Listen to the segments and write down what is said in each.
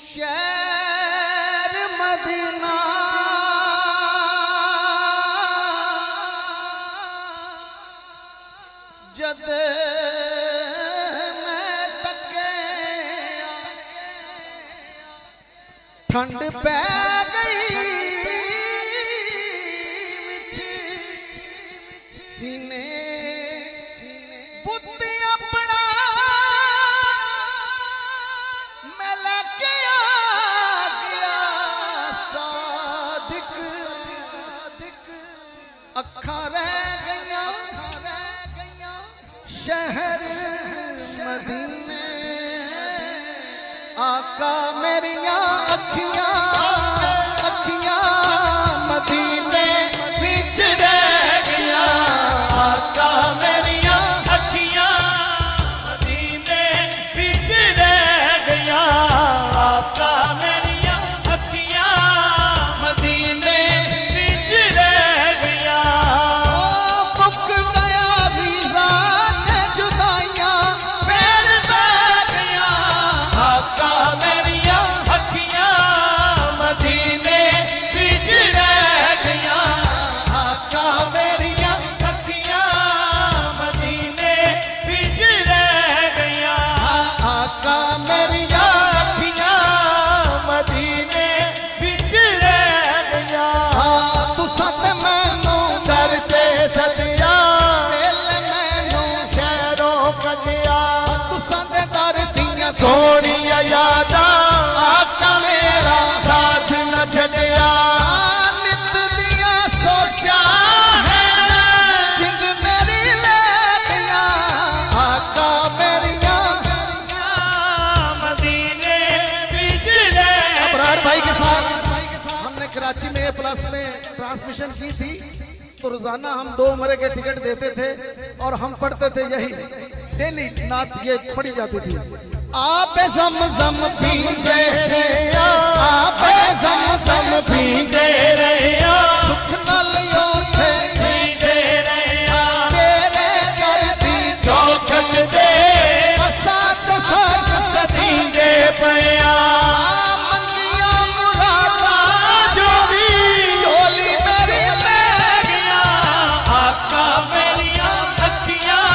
शहर मदीना जद मैं तके ठंड पै गई सीने बुत अपना मैं लेके आ गया सादिक अखा रह गया शहर मदीने आका मेरिया अखियां अखियां मदीने विच रह गया आका मेरिया अखियां मदीने विच रह गया आका मेरिया अखियां मदीने विच रह गया मुक गया वीज़ा ते जुदाइयां फिर बैठ गया आका मेरिया अखियां मदीने विच रह गया आका मेरिया अखियां मदीने विच रह गया आका मेरिया अखियां मदीने विच रह गया तुसां ते मैनू करते सदिया दिल मैनू शहरों कटिया तुसां ते दर दियां सोनिया यादा आका मेरा साथ न छड़िया नित दिया सोचा है जिंद मेरी ले गया आका मेरिया मदीने विच रह अबरार भाई के साथ हमने कराची में प्लस में ट्रांसमिशन की थी तो रोजाना हम 2 उम्र के टिकट देते थे और हम पढ़ते थे यही डेली नात ये पढ़ी जाती थी आप ज़म-ज़म पीते आप ज़म-ज़म पीते रहिया सुख नाल योथे पीते रहिया तेरे दर दी चौखट दे साथ साथ सदींदे पया मंगिया मुरादा जो भी झोली मेरी ले गया आका मेरिया अखियां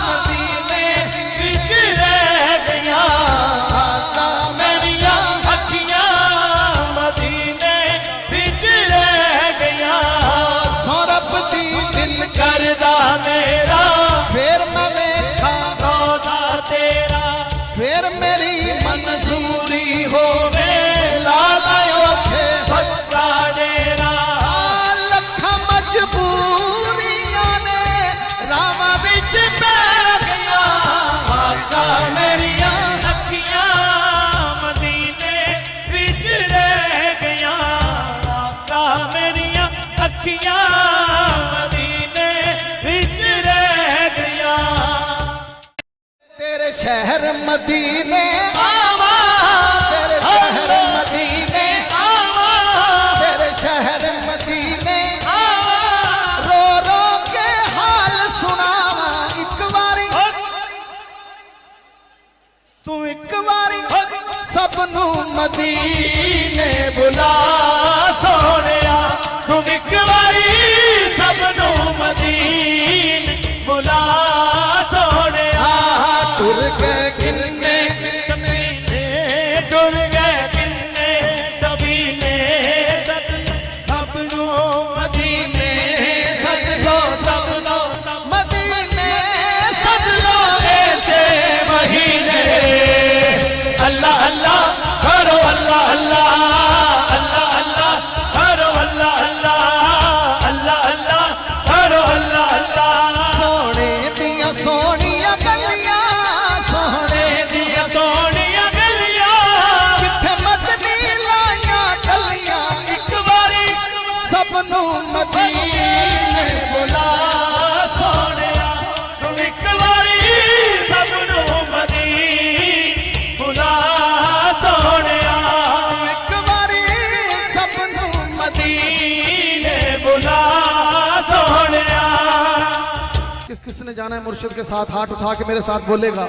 मदीने विच रह गया आका मेरिया अखियां मदीने विच रह गया सौरभ दी दिल करदा मेरा फिर मैं वेखा रोदा तेरा फिर मेरी मंजूरी हो होवे लाला ओथे भट्टा डेरा लखा मजबूरियां ने रावा विच पै गया आका मेरिया अखियां मदीने विच रह गया आका मेरिया अखियां मदीने विच रह गया तेरे शहर मदीने आवा तेरे शहर मदीने आवा तेरे शहर मदीने आवा रो रो के हाल सुनावा एक बारी तू एक बारी सबनू मदीने बुला सोनिया तू एक बारी सबनू मदीने बुला सोनिया टुर गए किन्ने सबीने टुर गए किन्ने सबीने सबनू मदीने सद लो सब लो मदीने सद लो ऐसे महीने अल्लाह अल्लाह करो अल्लाह अल्लाह अल्लाह अल्लाह करो अल्लाह अल्लाह अल्लाह अल्लाह करो अल्लाह अल्लाह सोने दिया सोनिया गलियां सोने दिया सोनिया गलियां किथे मदनी लाया गलियां एक बारी सबनू मदीने बुला सोनिया तुम एक बारी सबनू मदीने बुला सोनिया एक बारी सबनू मदीने बुला सोनिया किसने जाना है मुर्शिद के साथ हाथ उठा के मेरे साथ बोलेगा।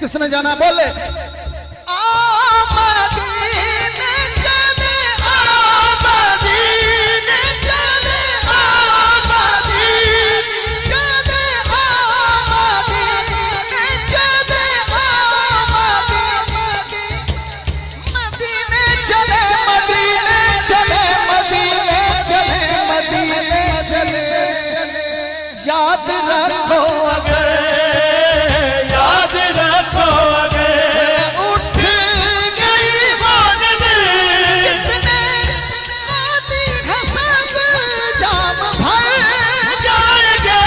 किसने जाना बोले मदीने चले मदीने चले याद रखो अगर याद रखो अगर उठ गई मौत जितने मोती हसब जाम भर जाएंगे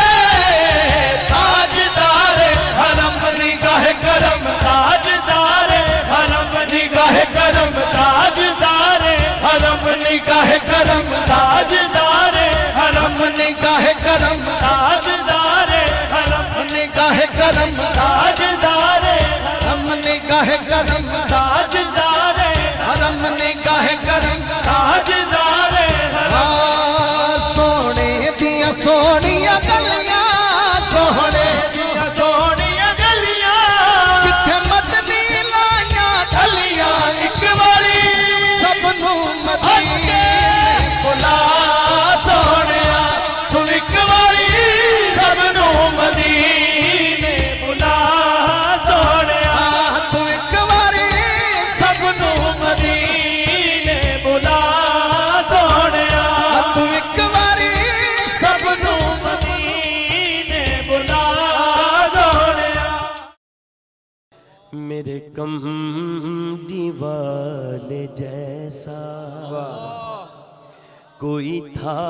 ताजदार हरम निगाह करम ताजदार हरम निगाह करम ताजदार हरम निगाह करम ताजदार हरम निगाह करम ताजदार हरम निगाह करम ताजदार हम निगाह करम ताजदार हरम निगाह करम ताजदार आ सोने दिया सोनिया गलियां सोने सोनिया गलियां जिथे मदनी लाया गलियां एक बारी सबनू मदीने बुला सोनिया तुम एक बारी सबनू मदीने बुला सोनिया तू एक बारी सबनू मदीने बुला सोनिया तू एक बारी सबनू मदीने बुला सोनिया। मेरे कमली वाले जैसा कोई था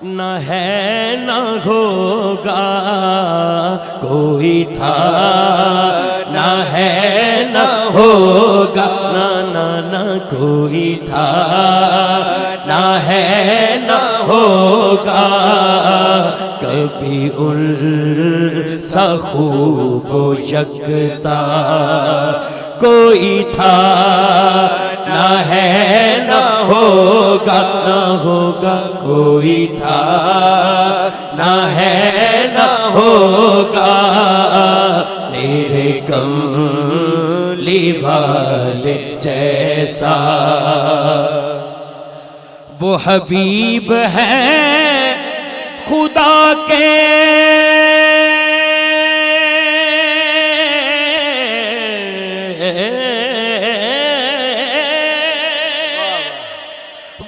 न है न होगा कोई था न है न होगा ना ना ना कोई था न है न होगा कभी उनसा खूब यकता कोई था न है न होगा न होगा कोई था न है न होगा मेरे कमली वाले जैसा वो हबीब है खुदा के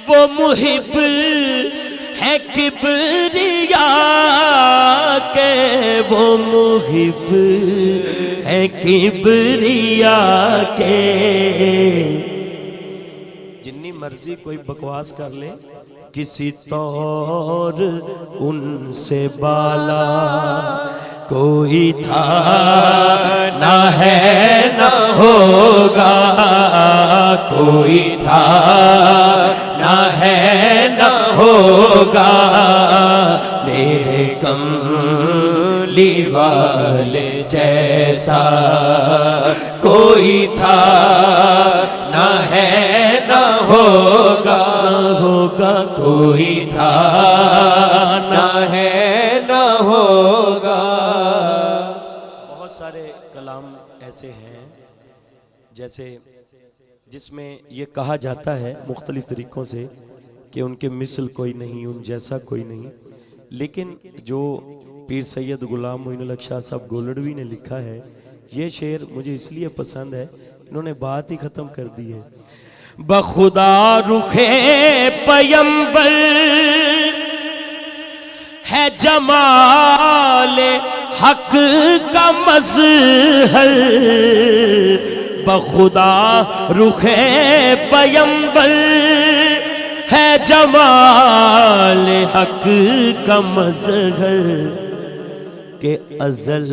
वो मुहिब है किबरिया के वो मुहिब है किबरिया के जितनी मर्जी कोई बकवास कर ले किसी तौर उनसे बाला कोई था न है न होगा कोई था न है न होगा मेरे कमली वाले जैसा कोई था न है न होगा कोई था न है न होगा। बहुत सारे कलाम ऐसे हैं जैसे जिसमें ये कहा जाता है मुख्तलिफ तरीक़ों से कि उनके मिसल कोई नहीं उन जैसा कोई नहीं, लेकिन जो पीर सैयद गुलाम मोइनुल हक शाह साहब गोलड़वी ने लिखा है ये शेर मुझे इसलिए पसंद है, इन्होंने बात ही ख़त्म कर दी है। बखुदा रुखे पयंबर है जमाल हक का मज़हर बखुदा रुखे पयंबर है जमाल हक का मज़हर के अज़ल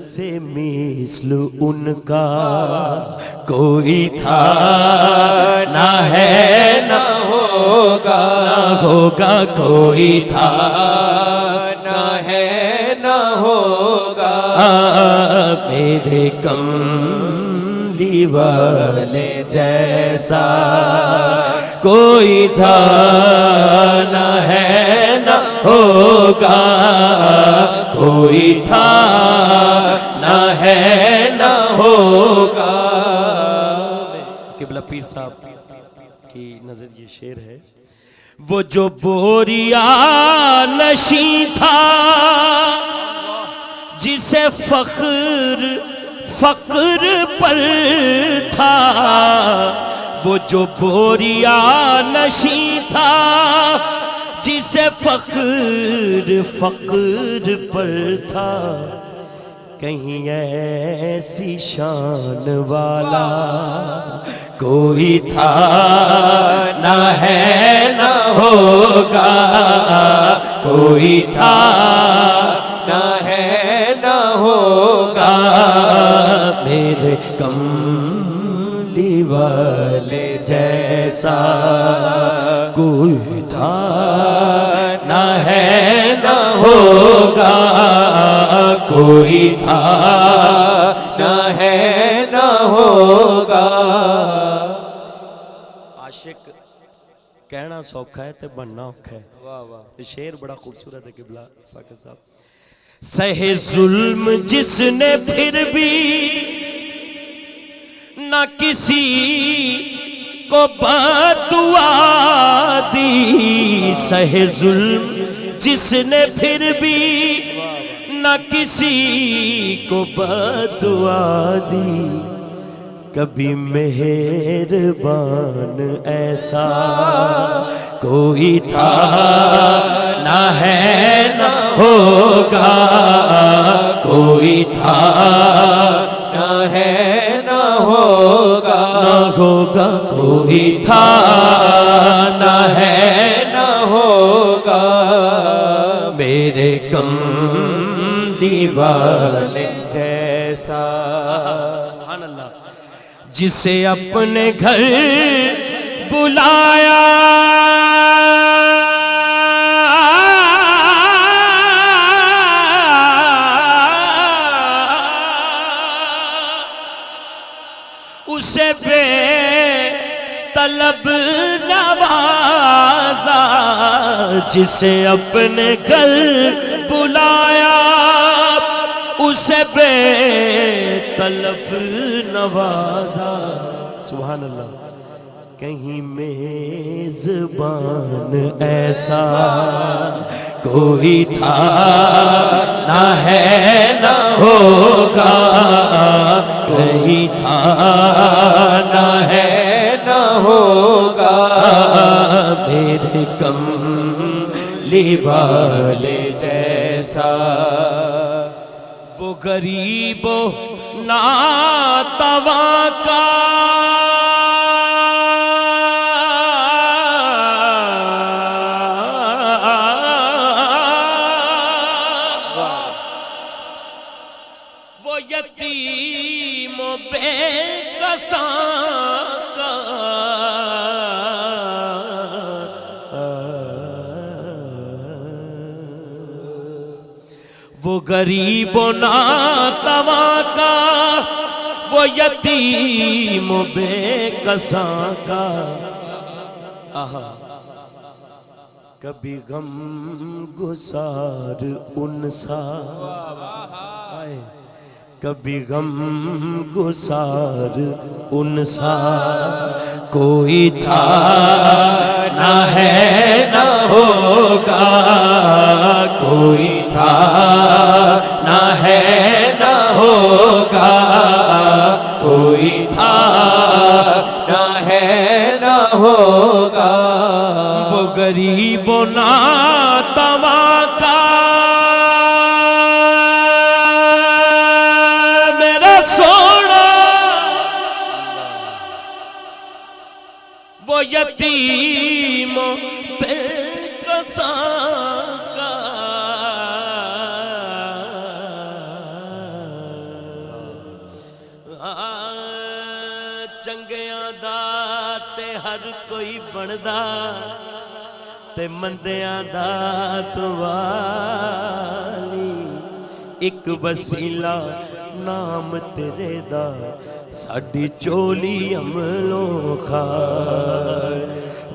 से मिस्ल उनका कोई था ना है ना होगा कोई था ना है ना होगा मेरे कमली वाले जैसा कोई था ना है ना होगा कोई था ना है न होगा। किबला पीर साहब की नजर ये शेर है। वो जो बोरिया नशी था जिसे फक्र पर था, वो जो बोरिया नशी था जिसे फक्र पर था, कहीं ऐसी शान वाला कोई था ना है न होगा, कोई था ना है न होगा। मेरे कमली वाले जैसा कोई था ना है न होगा, कोई था ना है न होगा। आशिक कहना सौखा है ते बनना औखा है। वाह वाह। तो शेर बड़ा खूबसूरत है किबला फाकिर साहब। सहे जुल्म जिसने फिर भी न किसी को बदुआ दी, सहे जुल्म जिसने फिर भी न किसी को बदुआ दी, कभी मेहरबान ऐसा कोई था ना है न होगा, कोई था ना है न होगा, ना होगा, कोई था ना है न होगा। मेरे कमली वाले जैसा, सुभान अल्लाह, जिसे अपने घर बुलाया उसे बेतलब नवाजा, जिसे अपने घर बुलाया उसे बेतलब नवाजा। सुभान अल्लाह। कहीं मेजबान ऐसा कोई था ना है न होगा, कहीं था ना है न होगा। मेरे कमली वाले जैसा वो गरीबों नातवा का वो यतीम बेकसा का वो गरीबों नातवा का, वो यतीम बेकसा का। आहा, कभी गम गुसार उनसा, कभी गम गुसार उनसा कोई था ना है न होगा, कोई था ना है न होगा, कोई था ना है न होगा। वो गरीबों नातवा का मेरा सोना, वो यतीम बेकसा का। चंगियां दा ते हर कोई बनदा ते मंदियां दा तवाली, एक वसीला नाम तेरे दा साडी चोली अमलों खार।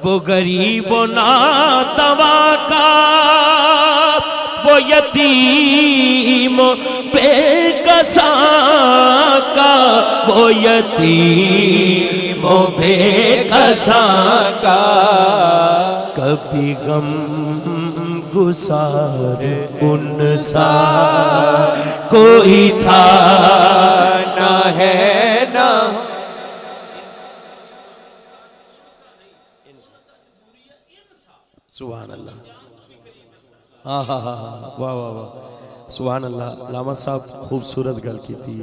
वो गरीबों नातवा का, वो यतीम बेक बेकसा का, वो यतीम बेकसा का, कभी गम गुसार उनसा कोई था ना है ना। सुभान अल्लाह, हाँ हाँ हाँ, वाह वाह वाह, सुभान अल्लाह। लामा साहब खूबसूरत गल की थी।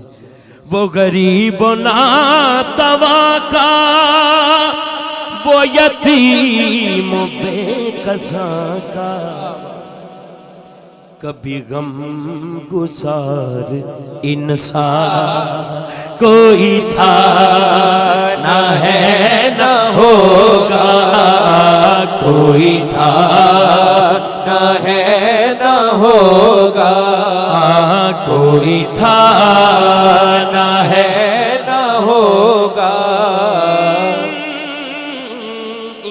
वो गरीब ना तवा का, वो यतीम बेकसा का, कभी गम गुसार इंसान कोई था ना है ना होगा, कोई था ना है ना होगा, कोई था ना है ना होगा।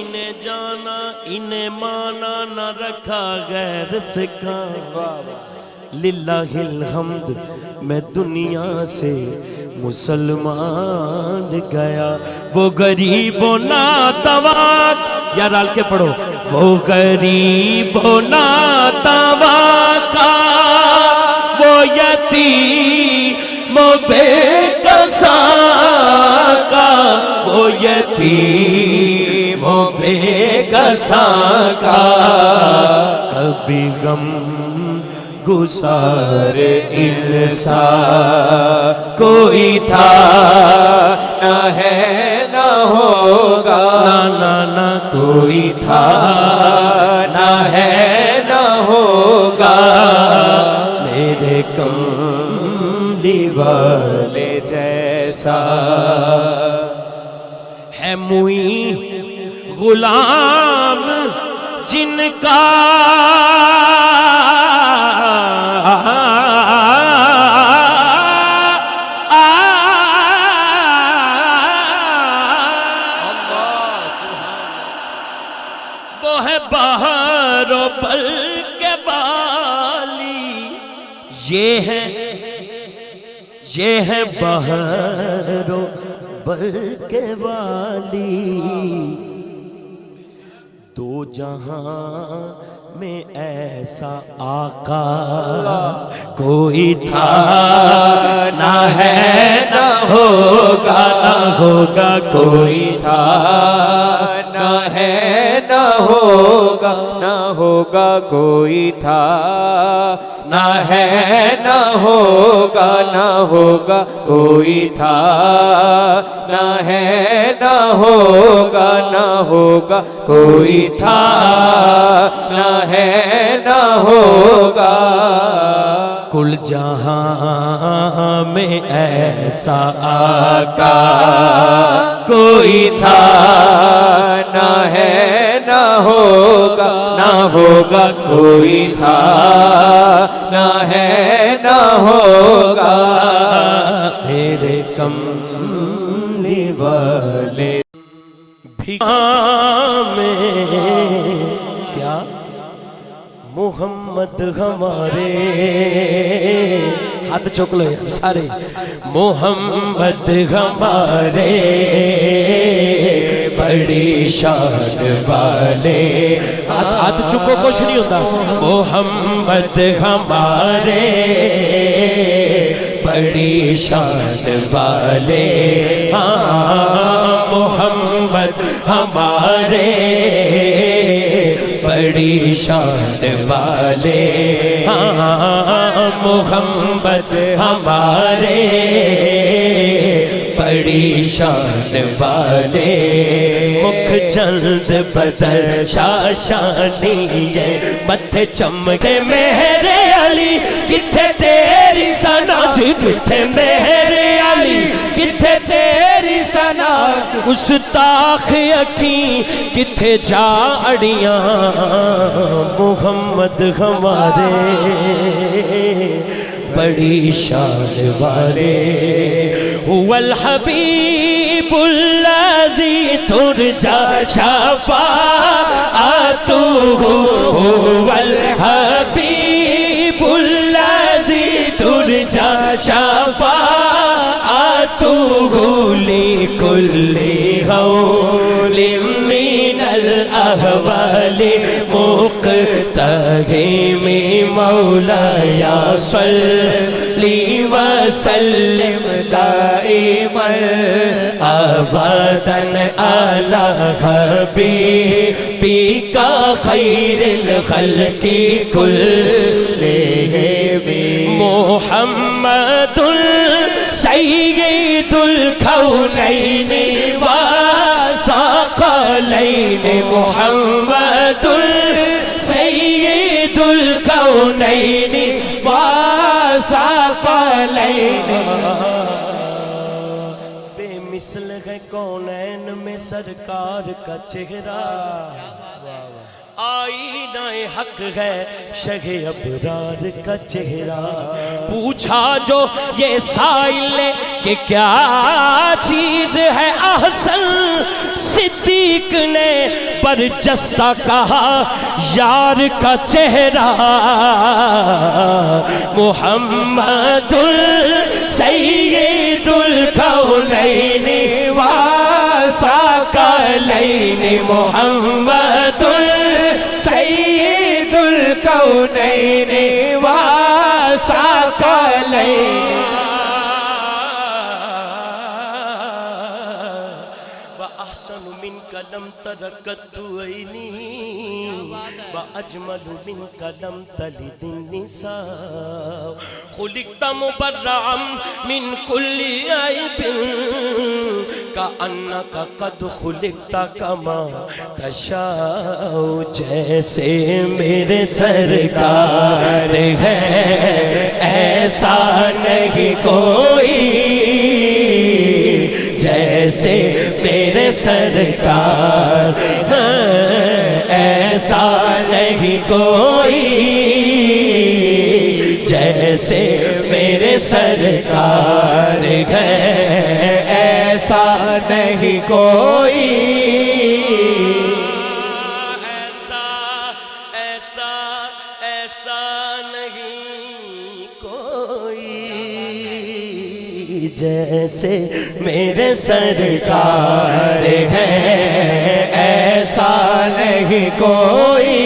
इन्हें जाना इन्हें माना न रखा गैर से का, लिल्लाहिल हम्द मैं दुनिया से मुसलमान गया। वो गरीबों ना तवा, यार आल के पढ़ो, वो गरीबों ना तवा का, वो यतीम बेकसा का, वो यतीम बेकसा का, कभी गम गुसार इंसान कोई था ना है ना होगा, ना ना ना कोई था ना है ना होगा, मेरे कमली वाले जैसा है मुई गुलाम जिनका, वो है बहारों पर के बाली, ये है बहारों पर के वाली, दो जहां में ऐसा आका कोई था ना है ना होगा, ना होगा, कोई था ना है ना होगा, ना होगा, कोई था ना है ना होगा, ना होगा, कोई था ना है ना होगा, ना होगा, कोई था ना है ना होगा। कुल जहां में ऐसा आका कोई था ना है ना होगा, ना होगा, कोई था ना है ना होगा, मेरे कमली वाले में क्या मोहम्मद हमारे, हाथ चुक लो यार सारे, मोहम्मद हमारे बड़ी शान वाले, हाथ चुको कुछ नहीं होता, मोहम्मद हमारे बड़ी शान वाले, हाँ मोहम्मद हमारे बड़ी शान वाले, हाँ मोहम्मद हमारे बड़ी शान वाले, मुख चंद बदर शाशानी है, मथे चमके मेरे अली, किथे तेरी सना जी, किथे मेरे अली, किथे तेरी सना, गुस्ताख अखी किथे जा अड़ियां, मोहम्मद हमारे बड़ी शान वाले, हुवल हबीबुल्लज़ी तुरजा शफ़ाअतुहु, हुवल हबीबुल्लज़ी तुरजा शफाअतुहु लिकुल्लि हौलिन मिनल अहवालि मुक़्तहिमि मौलाया सल्लि व सल्लिम दाइमन अबदन अला हबीबिका खैरिल खल्क़ि कुल्लिहिम मुहम्मदुल सय्यिदुल कौनैनि व सकलैनि मुहम्मदुल सय्यिदुल कौनैनि व सकलैनि बेमिसल है कौनैन में सरकार का चेहरा आईनाए हक है शगे अबरार का चेहरा पूछा जो ये साइल ने कि क्या चीज है अहसन सिद्दीक ने बरजस्ता कहा यार का चेहरा मुहम्मदुल सय्यिदुल कौनैनि व सकलैनि मुहम्मदुल सय्यिदुल कौनैनि व सकलैनि व अहसनु मिनका लम तरकतु ऐनी व अजमलु मिनका लम तलिद निसाअ खुलिक़्त मुबर्रअन मिन कुल्ली ऐबिन कअन्नका क़द खुलिक़्त कमा तशाअ जैसे मेरे सरकार है ऐसा नहीं कोई जैसे मेरे सरकार ऐसा नहीं कोई जैसे मेरे सरकार है ऐसा नहीं कोई ऐसा ऐसा ऐसा नहीं कोई जैसे मेरे सरकार है ऐसा नहीं कोई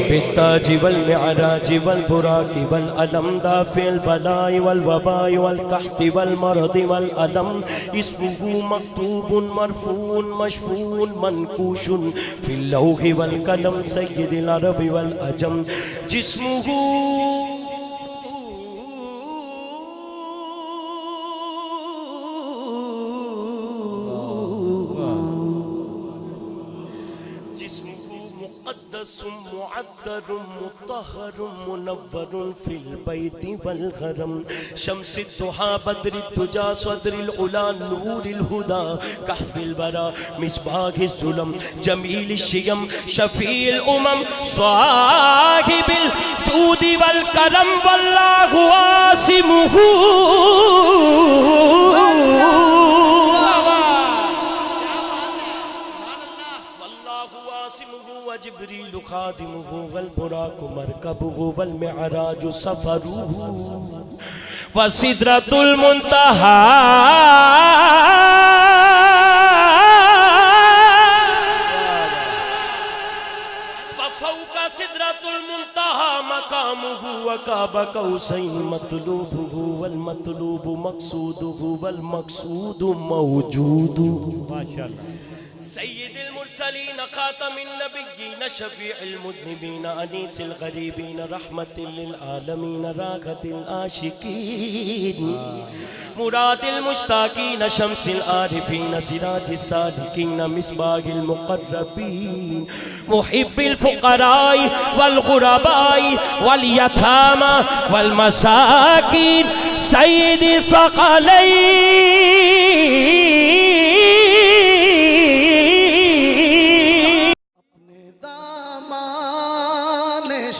बित्ताजी वल मिअराजी वल बुराकी वल अलम दाफिल बलाई वल वबाई वल कहती वल मरदी वल अलम इस्मुहु मक्तूबुन मरफून मशफून मनकूशुन फिल लौहि वल कलम सय्यिदिल अरबी वल अजम जिस्मुहु मुअद्दर मुत्तहर मुनव्वर फिल बैति वल हरम शम्स दुहा बद्र तुजा सदरिल उला नूरिल हुदा कहफिल बरा मिसबाहिल जुलम जमील शियम शफील उमम स्वाहिबिल जूदी वल करम वल्लाहु आसिमुहु जिब्रील खादिमुहु वल बुराकु मरकबुहु वल मिअराजु सफरुहु व सिदरतुल मुंतहा व फौका सिदरतुल मुंतहा मकामुहु व काबा कौसैन मतलूबुहु वल मतलूबु मक़सूदुहु वल मक़सूदु मौजूदु माशाअल्लाह सय्यिदिल मुरसलीन खातमिन नबिय्यीन शफीइल मुज़निबीन अनीसिल गरीबीन रहमतिल लिल आलमीन राहतिल आशिकीन मुरादिल मुश्ताकीन शम्सिल आरिफीन सिराजिस सालिकीन मिसबाहिल मुक़र्रबीन मुहिब्बिल फुक़राई वल गुरबाई वल यतामा वल मसाकीन सय्यिदि फ़क़लैन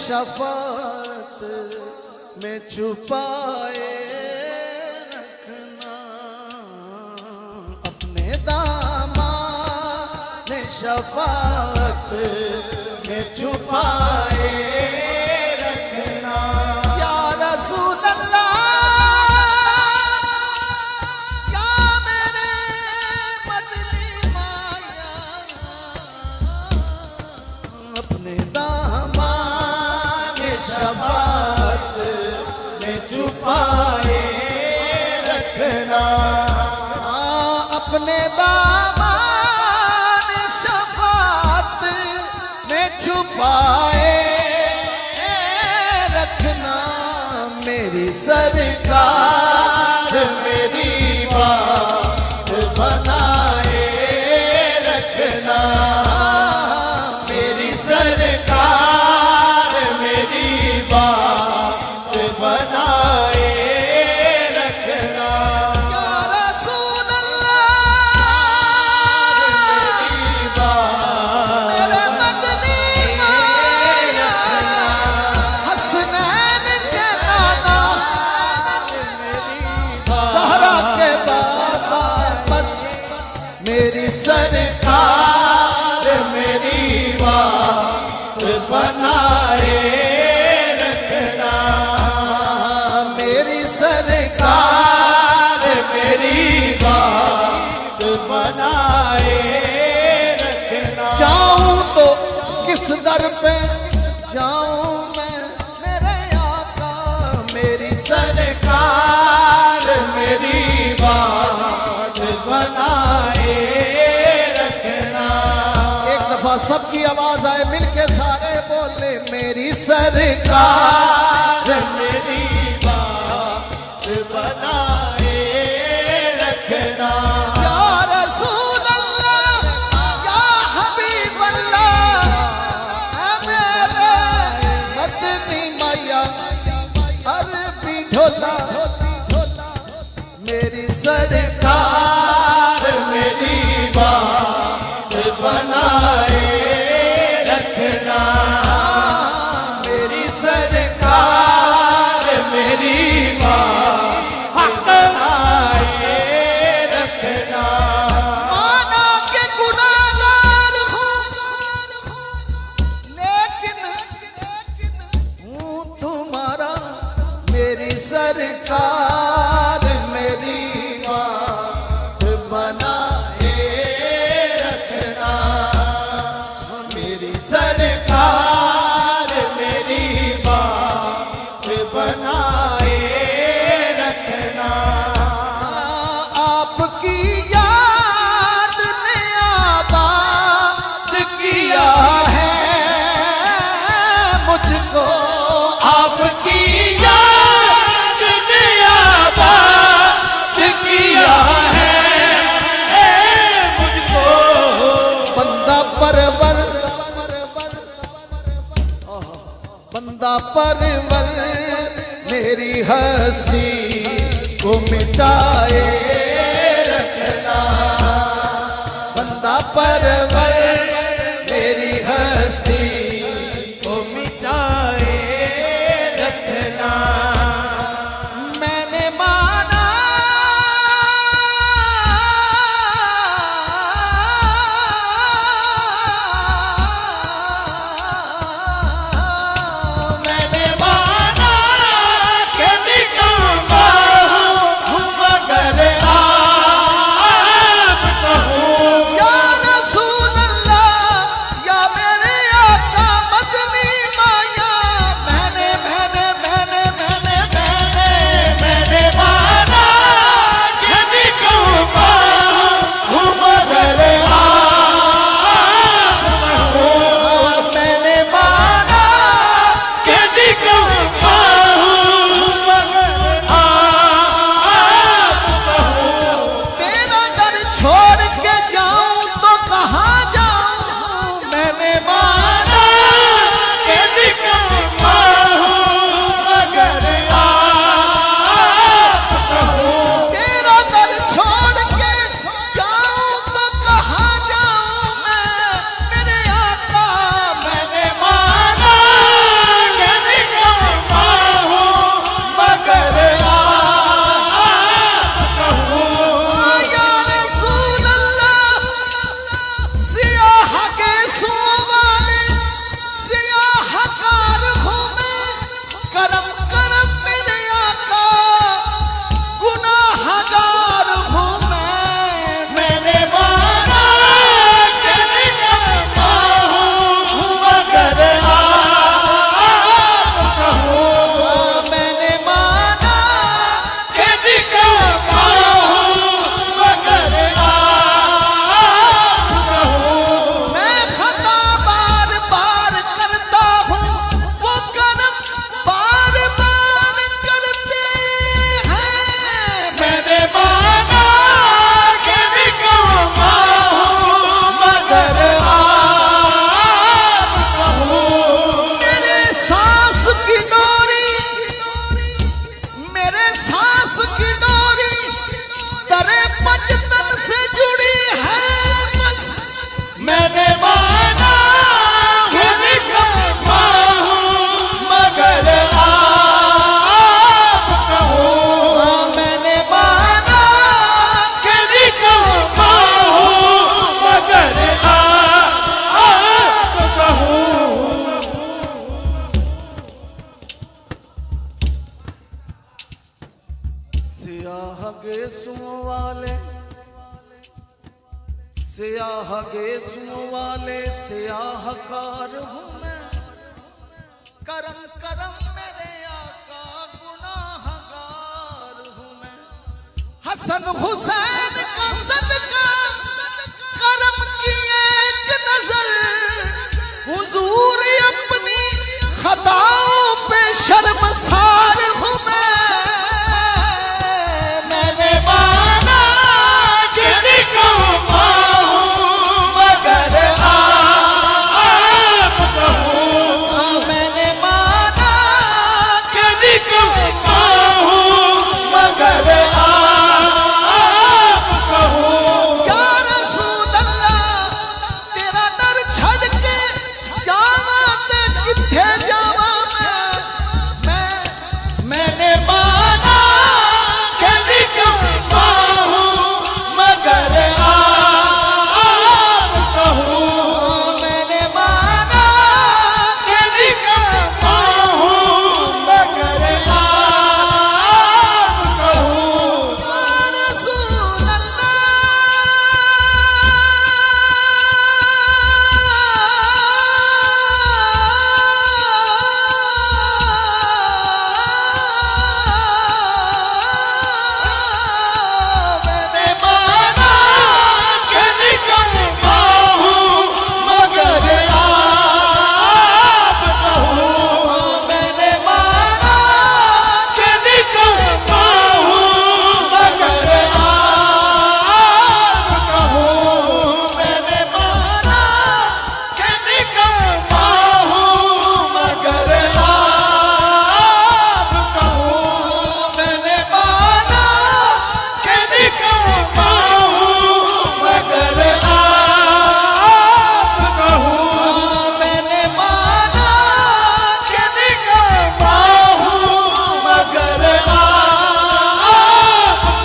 शफ़ात में छुपाए रखना अपने दामाद शफ़ात में छुपाए रखना या रसूल अल्लाह अपने दामन शफात में छुपाए रखना मेरी सरकार मेरी बात बनाए रखना मेरी सरकार मेरी बात बनाए रखना या रसूल अल्लाह मेरे मदनी माया हसनैन के नाना ज़हरा के बाबा बस मेरी सरकार मेरी बात बनाए रखना मेरी सरकार मेरी बात बनाए रखना जाऊं तो किस दर पे जाऊं मैं मेरे आका मेरी सरकार मेरी बात बनाए रखना एक दफा सबकी आवाज आए मिलके सारे बोले मेरी सरकार मेरी बात बनाए रखना या रसूल अल्लाह या हबीब अल्लाह ऐ मेरे मदनी मैया अरबी ढोला मेरी सरकार मेरी बात बनाए रखना मेरी सरकार मेरी बात बनाए रखना माना के गुनाहगार हूँ लेकिन हूँ तुम्हारा मेरी सरकार मेरी बात बनाए रखना मेरी सरकार मेरी बात बनाए रखना आपकी याद ने आबाद किया है मुझको आपकी याद ने आबाद किया है मुझको बंदा परवर बंदा परवर मेरी हस्ती को मिटाए रखना बंदा परवर मेरी हस्ती को मिटाए रखना मैंने माना मैंने माना कि निकम्मा हूँ मगर वाले सियाहकार हूँ मैं, करम करम मेरे आका गुनाहगार हूँ मैं। हसन हुसैन का सदका करम की एक नजर, हुजूर अपनी खताओं पे शर्मसार हूँ मैं। मैंने माना कि निकम्मा हूँ मगर आप कहूँ, मैंने माना कि निकम्मा हूँ मगर आप कहूँ। या रसूल अल्लाह तेरा डर छड़ के जावा ते किथे जावा मैंने माना कि निकम्मा हूँ मगर आप कहूँ, मैंने माना कि निकम्मा हूँ मगर आप कहूँ। या रसूल मैंने माना कि निकम्मा हूँ मगर आप कहूँ, मैंने माना कि निकम्मा हूँ मगर आप कहूँ, मैंने माना कि निकम्मा हूँ मगर आप कहूँ, मैंने माना कि निकम्मा हूँ मगर आप कहूँ, मैंने माना कि निकम्मा हूँ मगर आप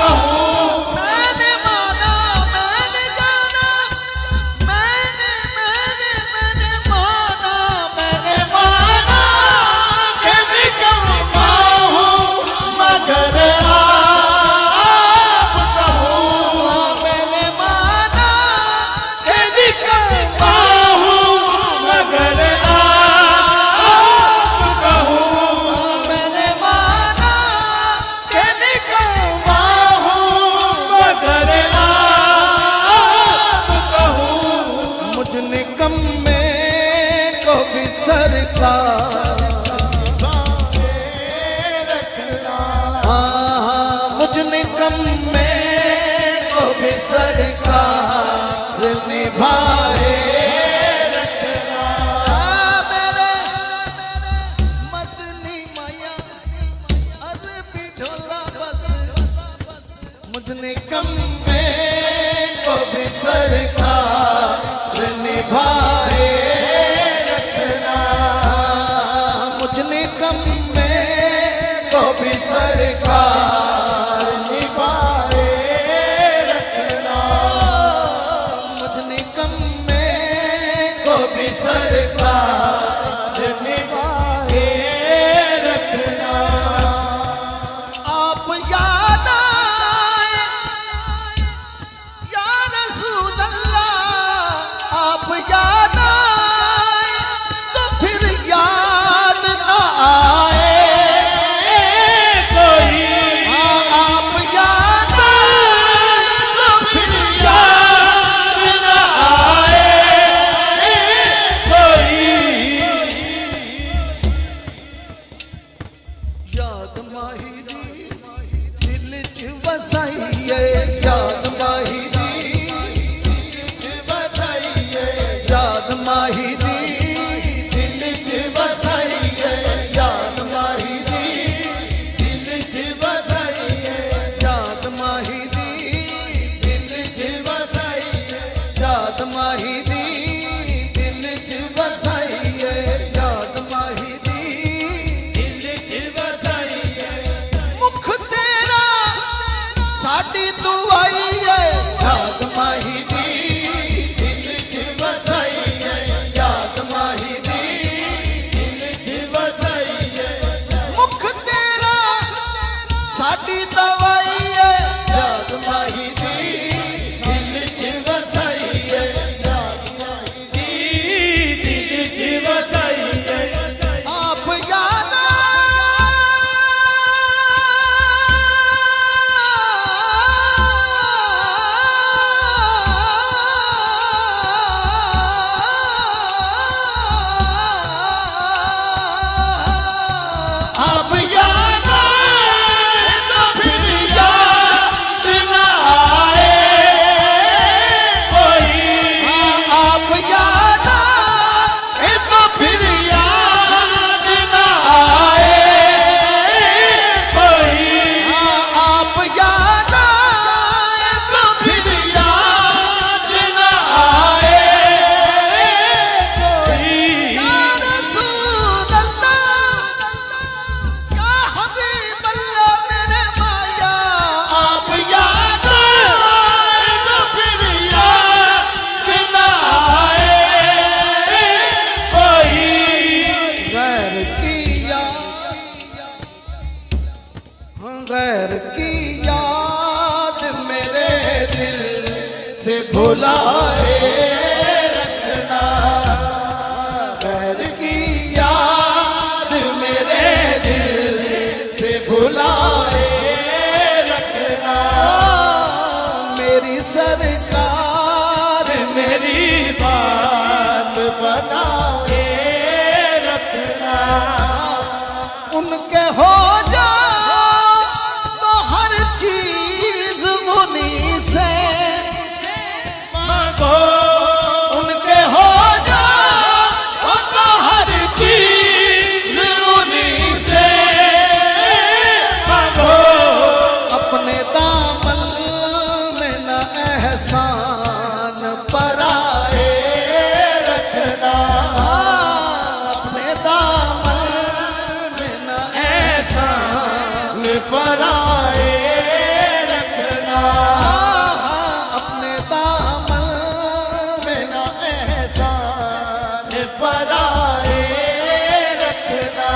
कहूँ। मैंने माना, मैंने जाना, मैंने माना, मैंने माना कि निकम्मा हूँ मगर आप कहूँ, मैंने माना कि निकम्मा हूँ मगर आप कहूँ, मैंने माना कि निकम्मा हूँ मगर आप कहूँ। मुझ निकम्मे को भी सरकार मुझ निकम्मे को भी सरकार निभाए रखना। मेरे मदनी माया अरबी ढोला बस, मुझ निकम्मे को भी सरकार निभाए रखना। मुझ निकम्मे को भी सरकार निभाए रखना। मुझ निकम्मे को भी सरकार निभाए रखना। आप याद आए या रसूल अल्लाह, आप याद आए तो फिर याद ना आए कोई। आप याद आए तो फिर याद ना आए कोई। याद माही दी दिल च वसाइए, याद माही दी याद माही दी दिल च वसाइए, याद माही दी दिल च वसाइए, याद माही दी दिल च वसाइए, याद माही दी दिल च वसाइए, याद माही दी दिल च वसाइए। मुख तेरा साडी दुआई है, याद माही दी दिल च वसाइए, याद बुलाए रखना। मेरी सरकार मेरी बात बनाए रखना। उनके हो जा तो हर चीज उन्हीं से मांगो। उनके हो जा तो हर चीज उन्हीं से मांगो। अपने दामन में न एहसान पराए रखना। अपने दामन में न एहसान पराए रखना। अपने दामन में न एहसान पराए रखना।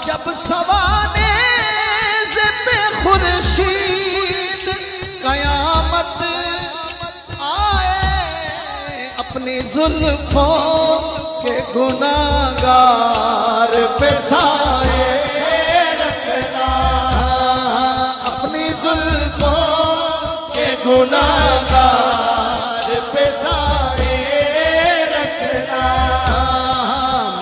जब सवाने से पे खुर्शीद कयामत आए। अपनी जुल्फों के गुनाहगार पे साए रखना। अपनी जुल्फों के गुनाहगार पे साए रखना।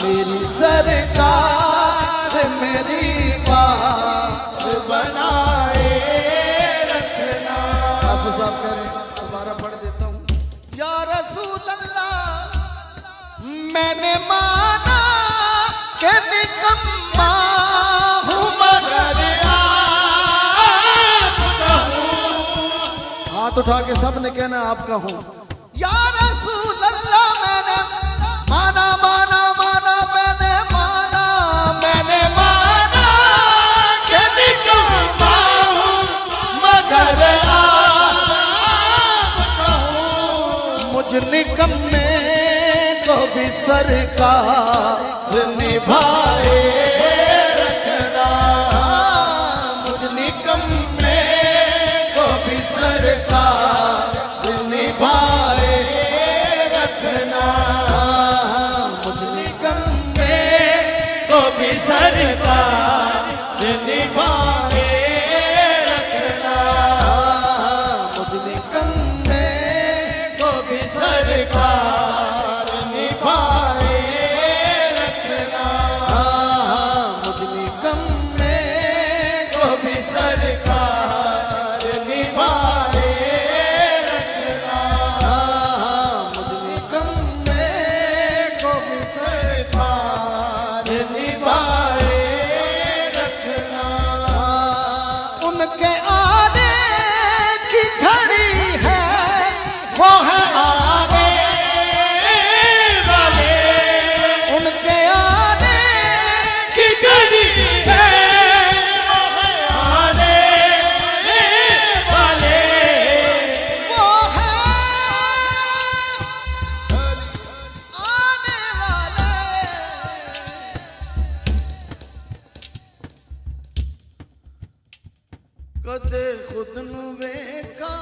मेरी सरकार मेरी बात बनाए रखना। हाफिज साहब कह रहे हैं, दोबारा पढ़ देता हूँ। या रसूल अल्लाह मैंने माना कि निकम्मा हूँ मगर आपका हूँ। हाथ उठा के सबने कहना आपका हूँ। या रसूल अल्लाह मैंने माना माना माना मैंने माना कि निकम्मा हूँ मगर आपका हूँ। मुझ निकम्मे को भी सरकार निभाए रखना। मुझ निकम्मे को भी सरकार निभाए रखना। मुझ निकम्मे को भी सरकार निभाए रखना। मुझ निकम्मे को भी सरकार निभाए रखना। मुझ निकम्मे को भी सरकार निभाए रखना। मुझ निकम्मे को भी सरकार निभाए रखना। उनके आने की घड़ी है वो है आने वाले। उनके आने की घड़ी है वो है आने वाले। वो है आने वाले। कदे खुद नू वेखा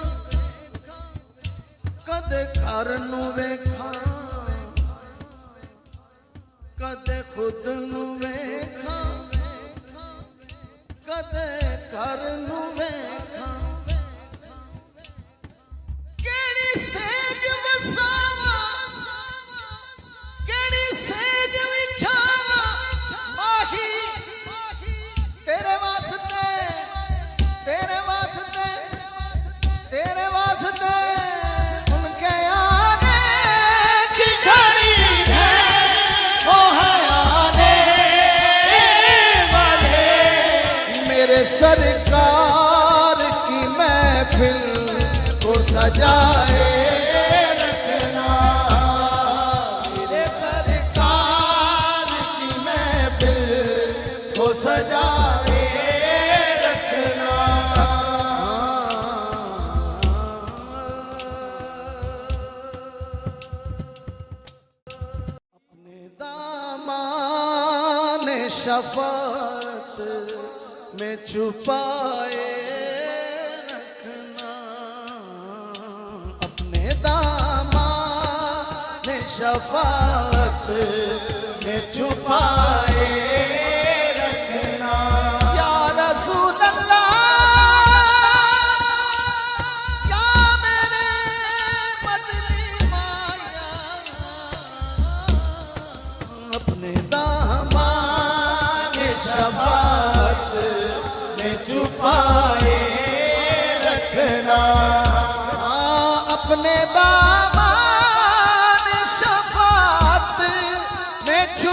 कदे घर नू वेखा। कदे खुद नू वेखा कदे घर नू वेखा। केड़ी सेज वसावा केड़ी सेज विछावा माही तेरे वास्ते तेरे वास्ते तेरे वास्ते। उनके आने की घड़ी है वो है आने वाले। मेरे सरकार की महफिल को सजाए रखना। मेरे सरकार की महफिल को सजाए रखना। अपने दामान शफात में छुपाए रखना। अपने दामान शफात में छुपाए रखना। या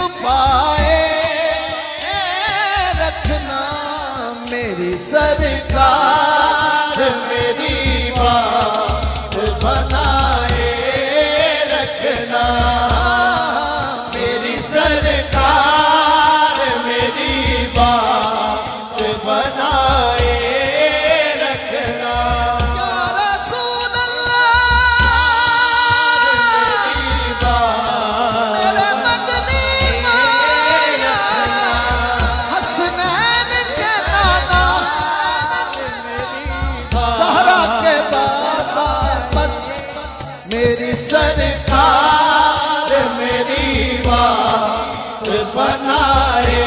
छुपाए रखना मेरी सरकार, मेरी बात बनाए रखना मेरी सरकार, मेरी बात बनाए रखना। या रसूल अल्लाह मेरे मदनी माया, हसनैन के नाना, ज़हरा के बाबा, बस मेरी सरकार, मेरी बात बनाए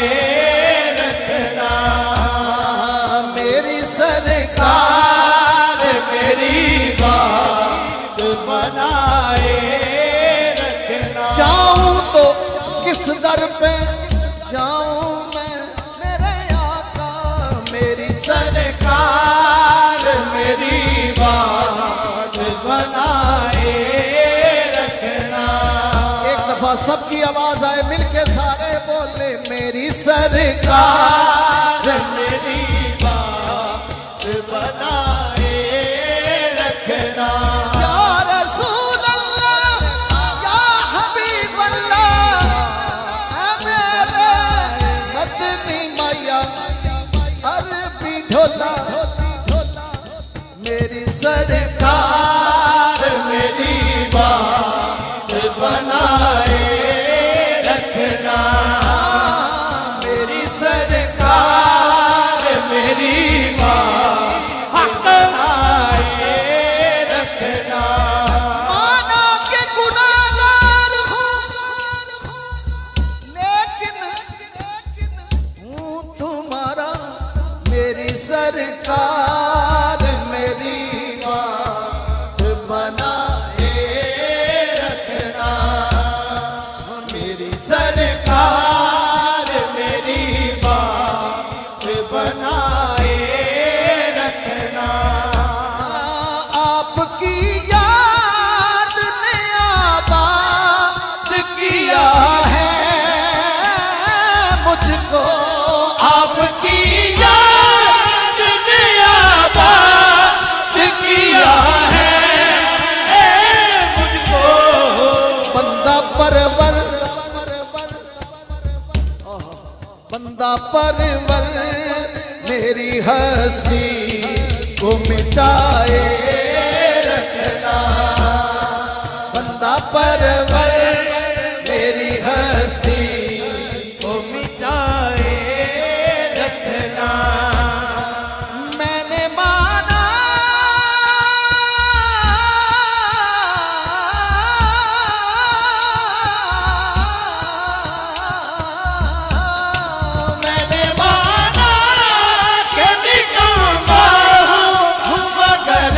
रखना मेरी सरकार, मेरी बात बनाए रखना। जाऊं तो किस दर पे जाऊं मैं मेरे आका, मेरी सरकार, मेरी बात बनाए रखना। एक दफा सबकी आवाज आए मिलके सारे बोले मेरी सरकार, मेरी बात बनाए रखना। या रसूल अल्लाह, या हबीब अल्लाह, ऐ मेरे मदनी मैया, अरबी ढोला, मेरी सरकार, मेरी बात बनाए रखना मेरी सरकार, मेरी बात बनाए रखना। माना के गुनाहगार हूँ लेकिन हूँ तुम्हारा, मेरी सरकार, मेरी बात बनाए रखना मेरी सरकार, मेरी बात बनाए रखना। आपकी याद ने आबाद किया है मुझको, आपकी याद ने आबाद किया है मुझको। बंदा परवर, बंदा परवर मेरी हस्ती को मिटाए रखना, बंदा परवर मेरी हस्ती को मिटाए रखना। मैंने माना मैंने माना कि निकम्मा हूँ मगर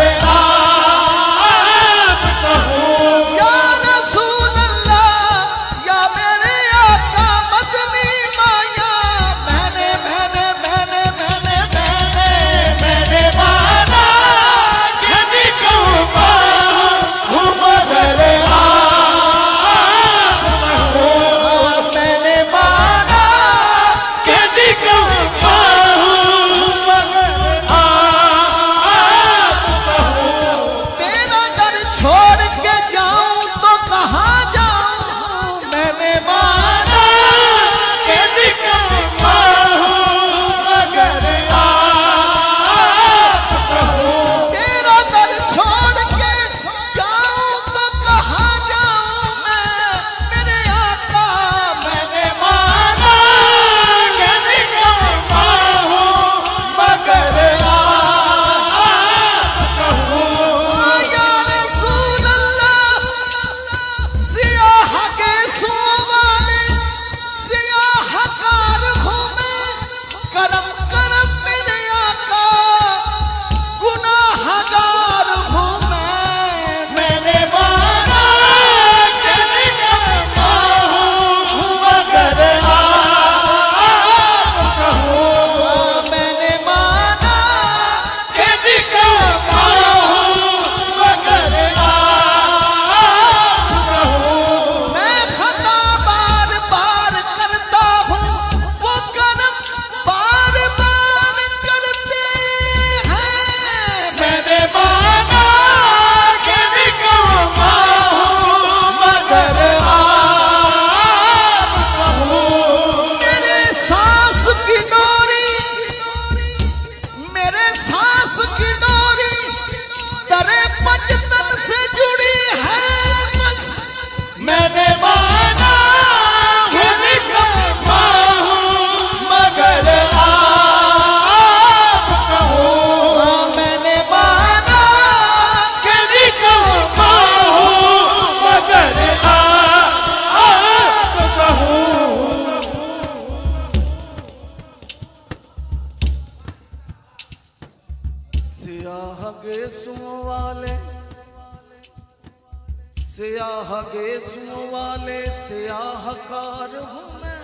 स्याह गेसुओं वाले स्याहकार हूँ मैं,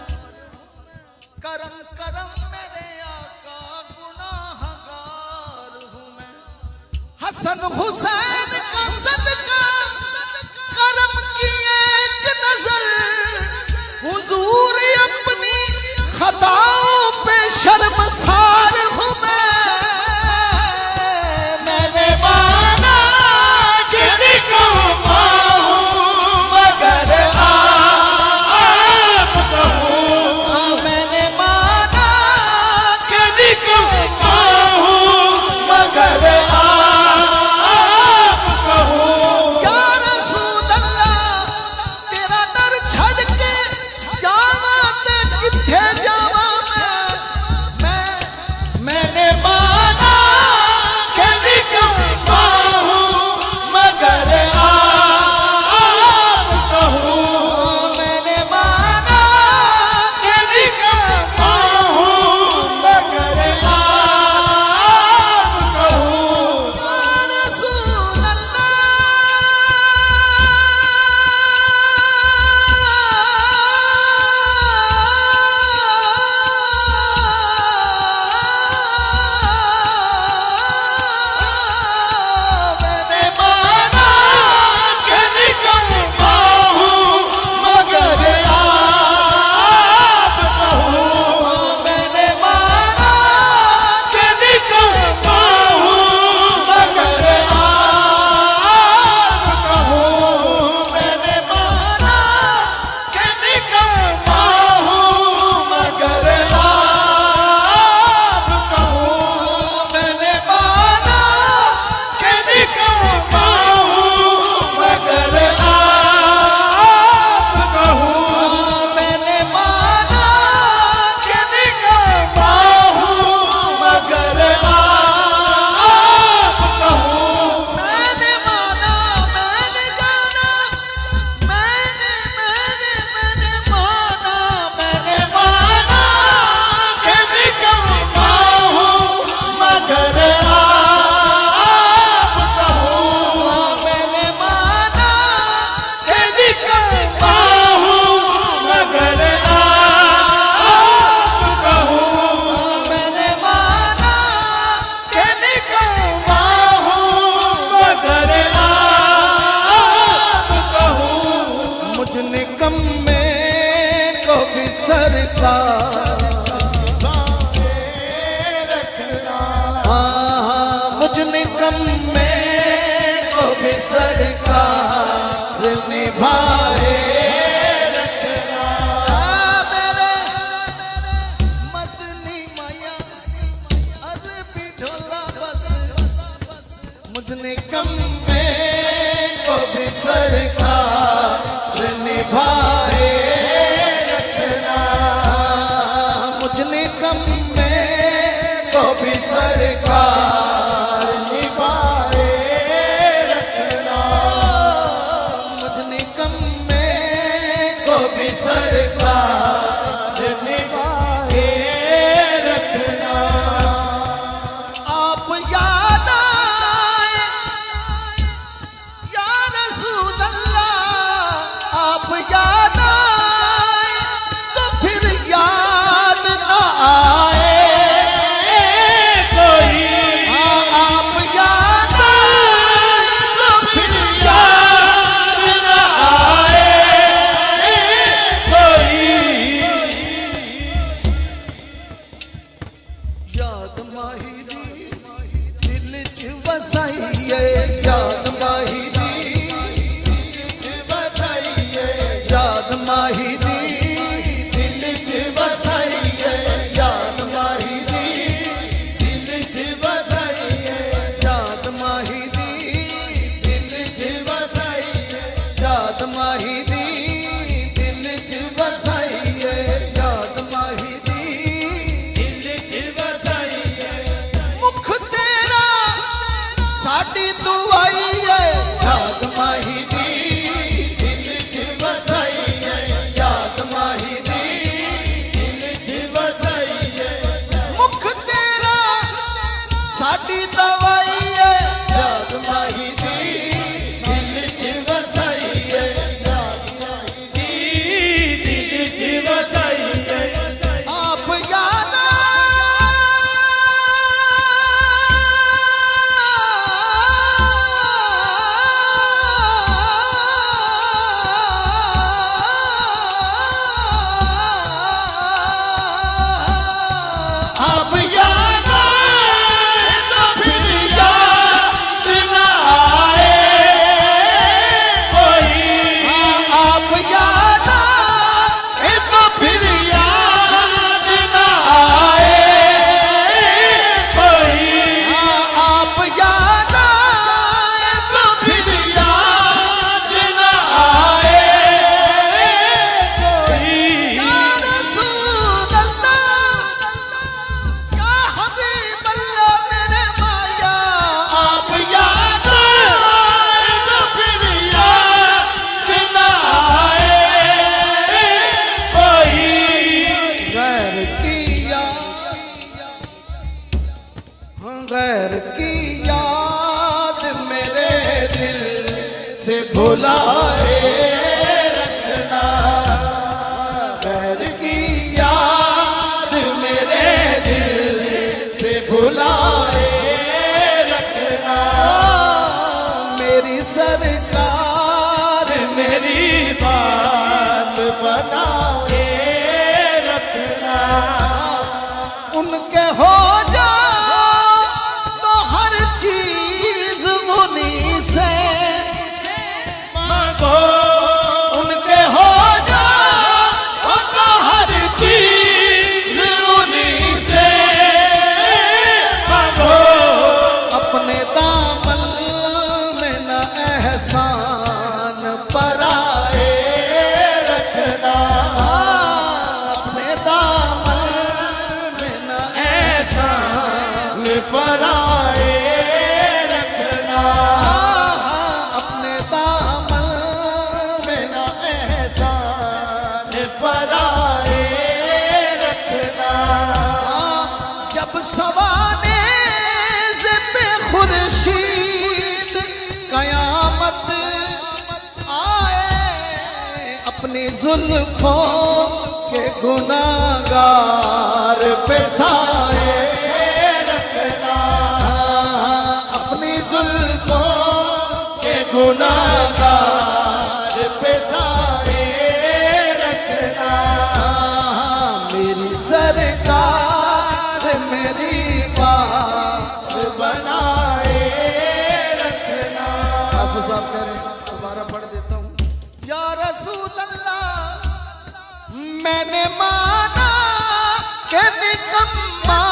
करम करम मेरे आका गुनाहगार हूँ मैं। हसन हुसैन का सदका करम की एक नजर, हुजूर अपनी खताओं पे शर्मसार हूँ मैं। मैंने माना कि निकम्मा हूँ मगर आप कहूँ, मैंने माना कि निकम्मा हूँ मगर आप कहूँ। या रसूल अल्लाह तेरा डर छड़ के जावा ते किथे जावा मैंने माना कि निकम्मा हूँ मगर आप कहूँ, मैंने माना कि निकम्मा हूँ मगर आप कहूँ। या रसूल मैंने माना कि निकम्मा हूँ मगर आप कहूँ, मैंने माना कि निकम्मा हूँ मगर आप कहूँ, मैंने माना कि निकम्मा हूँ मगर आप कहूँ, मैंने माना कि निकम्मा हूँ मगर आप कहूँ, मैंने माना कि निकम्मा हूँ मगर आप कहूँ। मैंने माना मैंने जाना मैंने माना कि निकम्मा हूँ मगर आप कहूँ, मैंने माना कि निकम्मा हूँ मगर आप कहूँ, मैंने माना कि निकम्मा हूँ मगर आप कहूँ। मुझ निकम्मे को भी सरकार मुझ निकम्मे को भी सरकार निभाए रखना। मेरे मदनी माया अरबी ढोला बस, मुझ निकम्मे को भी सरकार निभाए रखना। मुझ निकम्मे को भी सरकार निभाए रखना। मुझ निकम्मे को भी सरकार निभाए रखना। आप याद आए या रसूल अल्लाह, आप याद आए तो फिर याद ना आए कोई। आप याद आए तो फिर याद ना आए कोई। याद माही दी दिल च वसाइए, याद माही दी याद माही दी दिल च वसाइए, याद माही दी दिल च वसाइए, याद माही दी दिल च वसाइए, याद माही दी दिल च वसाइए, याद माही दी दिल च वसाइए। मुख तेरा साडी दुआई है, याद माही दी दिल च वसाइए, याद भुलाए रखना, गैर की याद मेरे दिल से भुलाए रखना, मेरी सरकार मेरी बात बनाए रखना, उनके हो जा तो हर चीज उन्हीं से मांगो, उनके हो जा तो हर चीज उन्हीं से मांगो, अपने दामन में न एहसान पराए रखना, अपने दामन में न एहसान पराए रखना, अपने दामन में न एहसान पराए रखना, जब सवाने पे खुर्शीद कयामत आए, अपनी जुल्फों के गुनाहगार पे साए रखना, अपनी जुल्फों के गुनाहगार पे साए रखना, मेरी सरकार मेरी बात बनाए रखना। हाफिज साहब कह रहे हैं, दोबारा पढ़ देता हूँ। या रसूल अल्लाह मैंने माना कि निकम्मा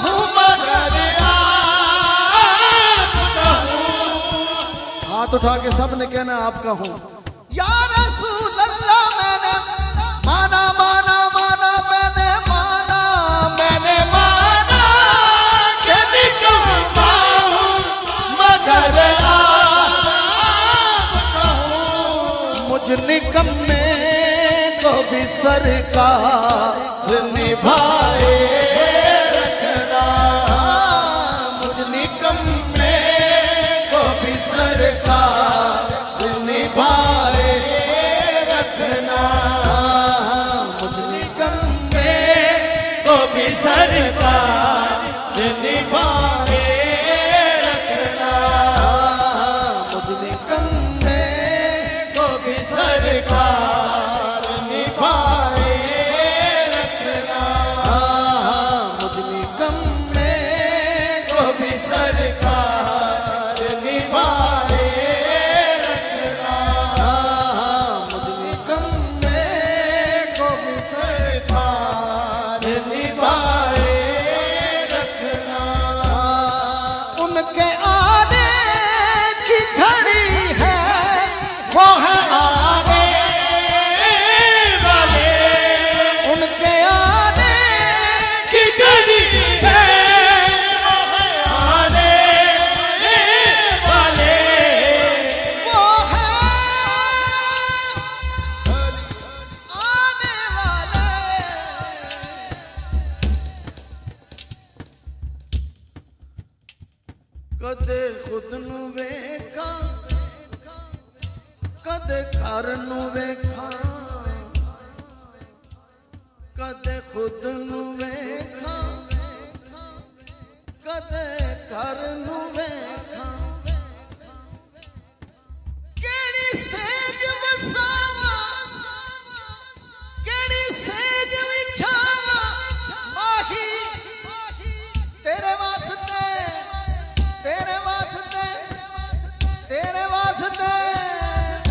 हूँ मगर आपका हूँ। हाथ उठा के सब ने कहना आपका हूँ। या रसूल अल्लाह मैंने माना माना माना मैंने माना मैंने माना कि निकम्मा हूँ मगर आपका हूँ। मुझ निकम्मे को भी सरकार निभाए रखना, मुझ निकम्मे को भी सरकार निभाए रखना, मुझ निकम्मे को भी सरकार निभाए रखना, मुझ निकम्मे को भी सरकार निभाए रखना, मुझ निकम्मे को भी सरकार निभाए रखना, मुझ निकम्मे को भी सरकार निभाए रखना। उनके आने की घड़ी है वो है आने वाले, उनके आने की घड़ी है वो है आने वाले, वो है आने वाले। कदे खुद नू वेखा कदे घर नू वेखा, कदे खुद नू वेखा कदे घर नू वेखा, केड़ी सेज वसावा केड़ी सेज विछावा माही तेरे वास्ते तेरे वास्ते तेरे वास्ते।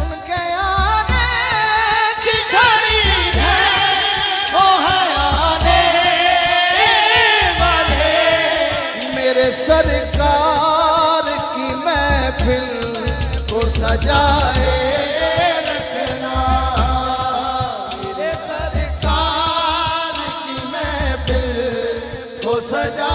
उनके आने की घड़ी है वो है आने वाले, मेरे सरकार की महफिल को सजाए रखना, मेरे सरकार की महफिल को सजा